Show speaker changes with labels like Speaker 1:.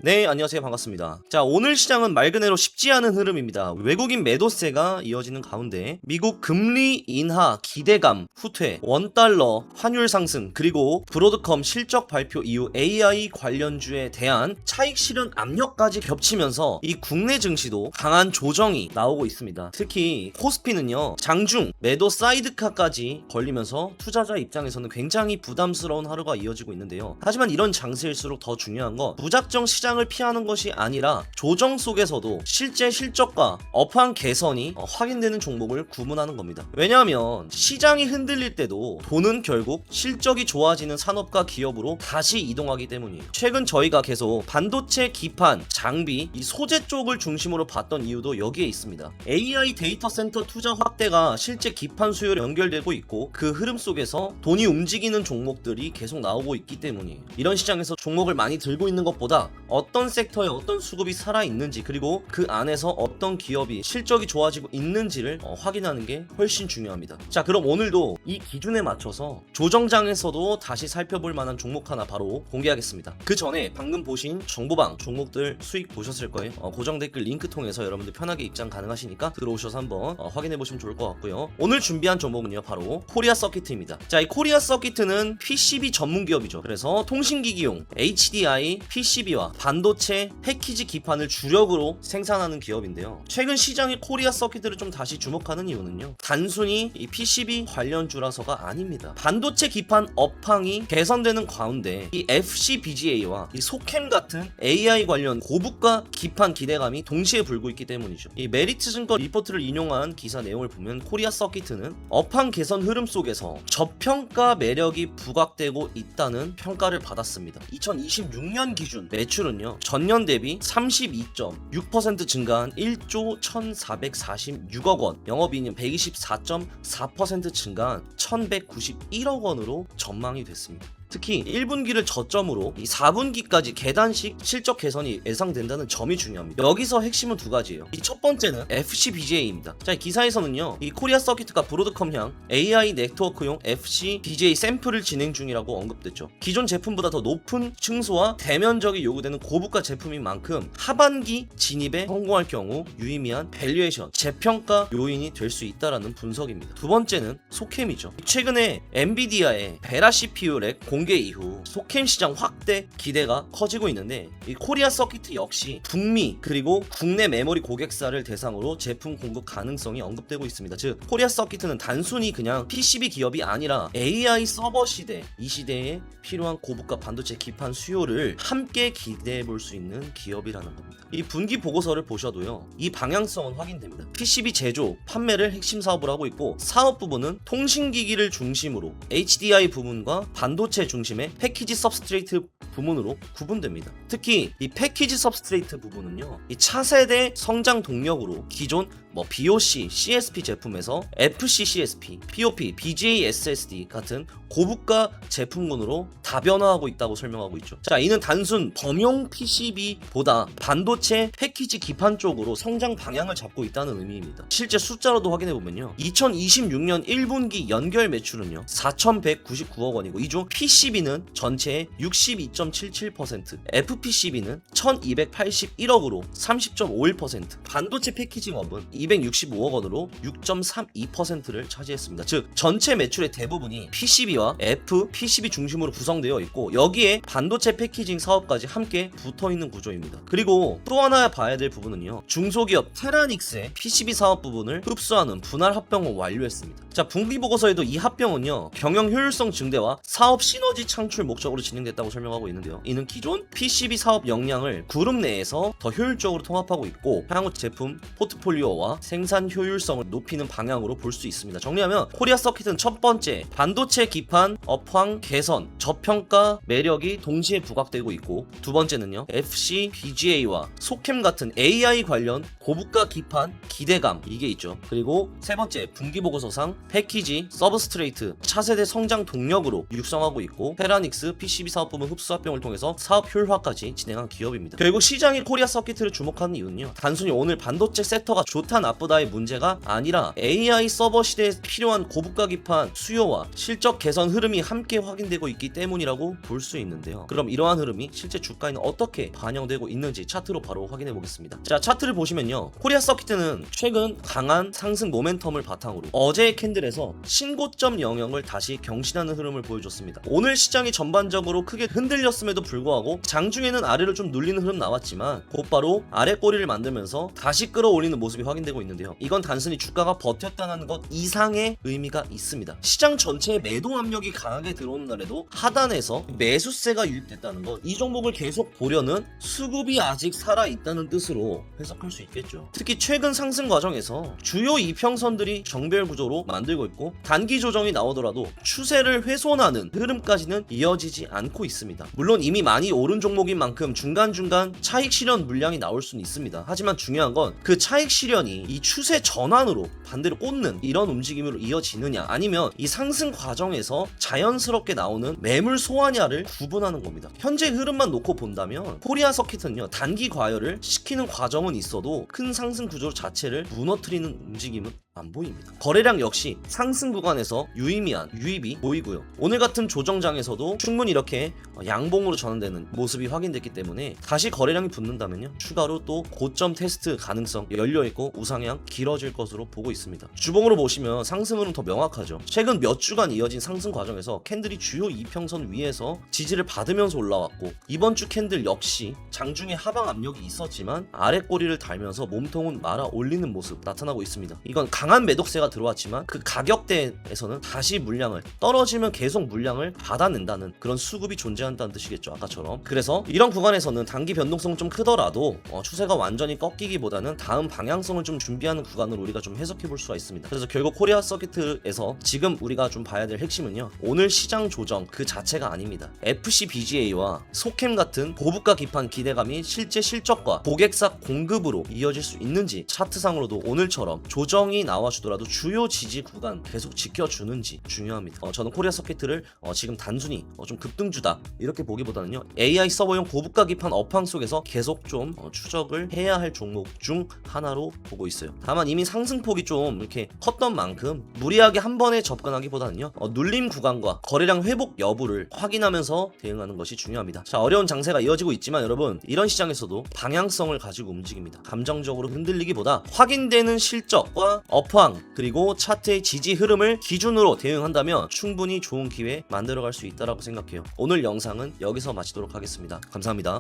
Speaker 1: 네, 안녕하세요. 반갑습니다. 자, 오늘 시장은 말 그대로 쉽지 않은 흐름입니다. 외국인 매도세가 이어지는 가운데 미국 금리 인하 기대감 후퇴, 원달러 환율 상승, 그리고 브로드컴 실적 발표 이후 AI 관련주에 대한 차익 실현 압력까지 겹치면서 이 국내 증시도 강한 조정이 나오고 있습니다. 특히 코스피는요, 장중 매도 사이드카까지 걸리면서 투자자 입장에서는 굉장히 부담스러운 하루가 이어지고 있는데요. 하지만 이런 장세일수록 더 중요한 건 무작정 시장을 피하는 것이 아니라 조정 속에서도 실제 실적과 업황 개선이 확인되는 종목을 구분하는 겁니다. 왜냐하면 시장이 흔들릴 때도 돈은 결국 실적이 좋아지는 산업과 기업으로 다시 이동하기 때문이에요. 최근 저희가 계속 반도체 기판, 장비, 이 소재 쪽을 중심으로 봤던 이유도 여기에 있습니다. AI 데이터 센터 투자 확대가 실제 기판 수요로 연결되고 있고 그 흐름 속에서 돈이 움직이는 종목들이 계속 나오고 있기 때문이에요. 이런 시장에서 종목을 많이 들고 있는 것보다 어떤 섹터에 어떤 수급이 살아있는지, 그리고 그 안에서 어떤 기업이 실적이 좋아지고 있는지를 확인하는 게 훨씬 중요합니다. 자, 그럼 오늘도 이 기준에 맞춰서 조정장에서도 다시 살펴볼 만한 종목 하나 바로 공개하겠습니다. 그 전에 방금 보신 정보방 종목들 수익 보셨을 거예요. 고정 댓글 링크 통해서 여러분들 편하게 입장 가능하시니까 들어오셔서 한번 확인해 보시면 좋을 것 같고요. 오늘 준비한 종목은요, 바로 코리아 서키트입니다. 자, 이 코리아 서키트는 PCB 전문 기업이죠. 그래서 통신기기용 HDI PCB와 반도체 패키지 기판을 주력으로 생산하는 기업인데요. 최근 시장이 코리아 서키트를 좀 다시 주목하는 이유는요, 단순히 이 PCB 관련주라서가 아닙니다. 반도체 기판 업황이 개선되는 가운데 이 FCBGA와 이 소캠 같은 AI 관련 고부가 기판 기대감이 동시에 불고 있기 때문이죠. 이 메리츠 증권 리포트를 인용한 기사 내용을 보면 코리아 서키트는 업황 개선 흐름 속에서 저평가 매력이 부각되고 있다는 평가를 받았습니다. 2026년 기준 매출은요, 전년 대비 32.6% 증가한 1조 1,446억 원, 영업이익은 124.4% 증가한 1,191억 원으로 전망이 됐습니다. 특히 1분기를 저점으로 이 4분기까지 계단식 실적 개선이 예상된다는 점이 중요합니다. 여기서 핵심은 두 가지예요. 이 첫 번째는 FCBGA입니다. 자, 이 기사에서는요, 이 코리아 서키트가 브로드컴향 AI 네트워크용 FCBGA 샘플을 진행 중이라고 언급됐죠. 기존 제품보다 더 높은 층수와 대면적이 요구되는 고부가 제품인 만큼 하반기 진입에 성공할 경우 유의미한 밸류에이션, 재평가 요인이 될 수 있다라는 분석입니다. 두 번째는 소캠이죠. 최근에 엔비디아의 베라 CPU 렉 공개 이후 소캠 시장 확대 기대가 커지고 있는데, 이 코리아 서키트 역시 북미 그리고 국내 메모리 고객사를 대상으로 제품 공급 가능성이 언급되고 있습니다. 즉, 코리아 서키트는 단순히 그냥 PCB 기업이 아니라 AI 서버 시대, 이 시대에 필요한 고부가 반도체 기판 수요를 함께 기대해 볼 수 있는 기업이라는 겁니다. 이 분기 보고서를 보셔도요, 이 방향성은 확인됩니다. PCB 제조, 판매를 핵심 사업으로 하고 있고, 사업 부분은 통신기기를 중심으로 HDI 부분과 반도체 중심의 패키지 서브스트레이트 부문으로 구분됩니다. 특히 이 패키지 서브스트레이트 부분은요, 이 차세대 성장 동력으로 기존 BOC, CSP 제품에서 FC CSP, POP, BGA SSD 같은 고부가 제품군으로 다변화하고 있다고 설명하고 있죠. 자, 이는 단순 범용 PCB보다 반도체 패키지 기판 쪽으로 성장 방향을 잡고 있다는 의미입니다. 실제 숫자로도 확인해보면요, 2026년 1분기 연결 매출은요 4,199억 원이고, 이 중 PCB는 전체의 62.77%, FPCB는 1,281억으로 30.51%, 반도체 패키징업은 265억 원으로 6.32%를 차지했습니다. 즉, 전체 매출의 대부분이 PCB와 FPCB 중심으로 구성되어 있고, 여기에 반도체 패키징 사업까지 함께 붙어있는 구조입니다. 그리고 또 하나 봐야 될 부분은요, 중소기업 테라닉스의 PCB 사업 부분을 흡수하는 분할 합병을 완료했습니다. 자, 분기 보고서에도 이 합병은요, 경영 효율성 증대와 사업 시너지 창출 목적으로 진행됐다고 설명하고 있는데요, 이는 기존 PCB 사업 역량을 그룹 내에서 더 효율적으로 통합하고 있고, 향후 제품 포트폴리오와 생산 효율성을 높이는 방향으로 볼 수 있습니다. 정리하면 코리아 서킷은 첫 번째, 반도체 기판 업황 개선, 저평가 매력이 동시에 부각되고 있고, 두 번째는요, FC, BGA와 소캠 같은 AI 관련 고부가 기판 기대감, 이게 있죠. 그리고 세 번째, 분기 보고서상 패키지, 서브스트레이트, 차세대 성장 동력으로 육성하고 있고, 있고 테라닉스, PCB 사업부문 흡수합병을 통해서 사업 효율화까지 진행한 기업입니다. 결국 시장이 코리아 서킷을 주목하는 이유는요, 단순히 오늘 반도체 섹터가 좋다 나쁘다의 문제가 아니라 AI 서버 시대에 필요한 고부가 기판 수요와 실적 개선 흐름이 함께 확인되고 있기 때문이라고 볼 수 있는데요. 그럼 이러한 흐름이 실제 주가에는 어떻게 반영되고 있는지 차트로 바로 확인해 보겠습니다. 자, 차트를 보시면요, 코리아 서킷은 최근 강한 상승 모멘텀을 바탕으로 어제의 캔들에서 신고점 영역을 다시 경신하는 흐름을 보여줬습니다. 오늘 시장이 전반적으로 크게 흔들렸음에도 불구하고 장중에는 아래를 좀 눌리는 흐름 나왔지만 곧바로 아래 꼬리를 만들면서 다시 끌어올리는 모습이 확인되고 있는데요. 이건 단순히 주가가 버텼다는 것 이상의 의미가 있습니다. 시장 전체에 매도 압력이 강하게 들어오는 날에도 하단에서 매수세가 유입됐다는 것, 이 종목을 계속 보려는 수급이 아직 살아있다는 뜻으로 해석할 수 있겠죠. 특히 최근 상승 과정에서 주요 이평선들이 정배열 구조로 만들고 있고 단기 조정이 나오더라도 추세를 훼손하는 흐름까지는 이어지지 않고 있습니다. 물론 이미 많이 오른 종목인 만큼 중간중간 차익 실현 물량이 나올 수는 있습니다. 하지만 중요한 건 그 차익 실현이 이 추세 전환으로 반대로 꽂는 이런 움직임으로 이어지느냐, 아니면 이 상승 과정에서 자연스럽게 나오는 매물 소화냐를 구분하는 겁니다. 현재 흐름만 놓고 본다면 코리아 서킷은요, 단기 과열을 시키는 과정은 있어도 큰 상승 구조 자체를 무너뜨리는 움직임은 안 보입니다. 거래량 역시 상승 구간에서 유의미한 유입이 보이고요. 오늘 같은 조정장에서도 충분히 이렇게 양봉으로 전환되는 모습이 확인됐기 때문에 다시 거래량이 붙는다면요, 추가로 또 고점 테스트 가능성 열려있고 우상향 길어질 것으로 보고 있습니다. 주봉으로 보시면 상승은 더 명확하죠. 최근 몇 주간 이어진 상승 과정에서 캔들이 주요 이평선 위에서 지지를 받으면서 올라왔고, 이번 주 캔들 역시 장중에 하방 압력이 있었지만 아래 꼬리를 달면서 몸통은 말아 올리는 모습 나타나고 있습니다. 이건 강한 매독세가 들어왔지만 그 가격대에서는 다시 물량을, 떨어지면 계속 물량을 받아낸다는 그런 수급이 존재한다는 뜻이겠죠, 아까처럼. 그래서 이런 구간에서는 단기 변동성은 좀 크더라도 추세가 완전히 꺾이기보다는 다음 방향성을 좀 준비하는 구간으로 우리가 좀 해석해 볼 수가 있습니다. 그래서 결국 코리아 서킷에서 지금 우리가 좀 봐야 될 핵심은요, 오늘 시장 조정 그 자체가 아닙니다. FCBGA와 소캠 같은 고부가 기판 기대감이 실제 실적과 고객사 공급으로 이어질 수 있는지, 차트상으로도 오늘처럼 조정이 나와주더라도 주요 지지 구간 계속 지켜주는지 중요합니다. 저는 코리아 서킷을 지금 단순히 좀 급등주다 이렇게 보기보다는요, AI 서버용 고부가 기판 업황 속에서 계속 좀 추적을 해야 할 종목 중 하나로 보고 있어요. 다만 이미 상승폭이 좀 이렇게 컸던 만큼 무리하게 한 번에 접근하기보다는요, 눌림 구간과 거래량 회복 여부를 확인하면서 대응하는 것이 중요합니다. 자, 어려운 장세가 이어지고 있지만 여러분, 이런 시장에서도 방향성을 가지고 움직입니다. 감정적으로 흔들리기보다 확인되는 실적과 업황 그리고 차트의 지지 흐름을 기준으로 대응한다면 충분히 좋은 기회 만들어갈 수 있다고 생각해요. 오늘 영상은 여기서 마치도록 하겠습니다. 감사합니다.